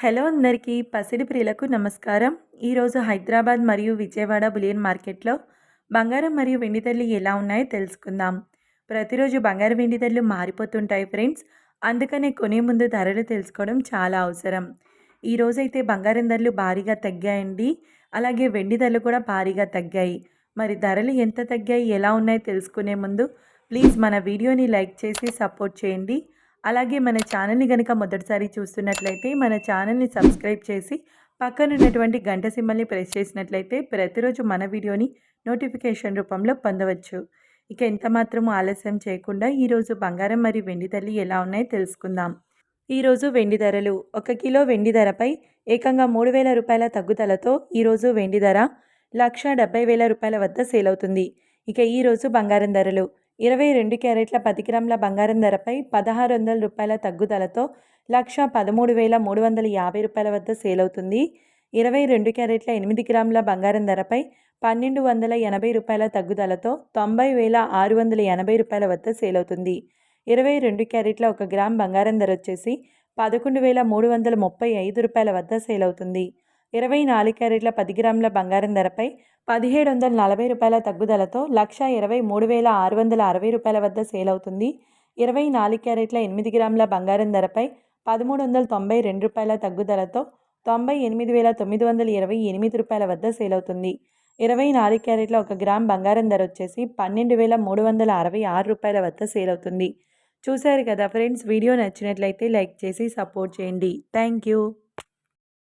Hello అందరికీ పసిడి ప్రియులకు నమస్కారం. ఈరోజు హైదరాబాద్ మరియు విజయవాడ బులియన్ మార్కెట్లో బంగారం మరియు వెండి ధరలు ఎలా ఉన్నాయో తెలుసుకుందాం. ప్రతిరోజు బంగారం వెండి ధరలు మారిపోతుంటాయి ఫ్రెండ్స్. అందుకనే కొనే ముందు ధరలు తెలుసుకోవడం చాలా అవసరం. ఈరోజైతే బంగారం ధరలు భారీగా తగ్గాయండి. అలాగే వెండి ధరలు కూడా భారీగా తగ్గాయి. మరి ధరలు ఎంత తగ్గాయి, ఎలా ఉన్నాయో తెలుసుకునే ముందు ప్లీజ్ మన వీడియోని లైక్ చేసి సపోర్ట్ చేయండి. అలాగే మన ఛానల్ని కనుక మొదటిసారి చూస్తున్నట్లయితే మన ఛానల్ని సబ్స్క్రైబ్ చేసి పక్కనున్నటువంటి గంట సింబల్ని ప్రెస్ చేసినట్లయితే ప్రతిరోజు మన వీడియోని నోటిఫికేషన్ రూపంలో పొందవచ్చు. ఇక ఎంత మాత్రం ఆలస్యం చేయకుండా ఈరోజు బంగారం మరియు వెండి ధరలు ఎలా ఉన్నాయో తెలుసుకుందాం. ఈరోజు వెండి ధరలు 1 కిలో వెండి ధరపై ఏకంగా 3,000 రూపాయల తగ్గుదలతో ఈరోజు వెండి ధర 1,70,000 రూపాయల వద్ద సేల్ అవుతుంది. ఇక ఈరోజు బంగారం ధరలు 22 క్యారెట్ల 10 గ్రాముల బంగారం ధరపై 1,600 రూపాయల తగ్గుదలతో 1,13,350 రూపాయల వద్ద సేల్ అవుతుంది. 22 క్యారెట్ల 8 గ్రాముల బంగారం ధరపై 1,280 రూపాయల తగ్గుదలతో 90,680 రూపాయల వద్ద సేల్ అవుతుంది. 22 క్యారెట్ల 1 గ్రామ్ బంగారం ధర వచ్చేసి 11,335 రూపాయల వద్ద సేల్ అవుతుంది. 24 క్యారెట్ల 10 గ్రాముల బంగారం ధరపై 1,740 రూపాయల తగ్గుదలతో 1,23,660 రూపాయల వద్ద సేల్ అవుతుంది. 24 క్యారెట్ల 8 గ్రాముల బంగారం ధరపై 1,392 రూపాయల తగ్గుదలతో 98,928 రూపాయల వద్ద సేల్ అవుతుంది. 24 క్యారెట్ల 1 గ్రామ్ బంగారం ధర వచ్చేసి 12,366 రూపాయల వద్ద సేల్ అవుతుంది. చూశారు కదా ఫ్రెండ్స్, వీడియో నచ్చినట్లయితే లైక్ చేసి సపోర్ట్ చేయండి. Thank you.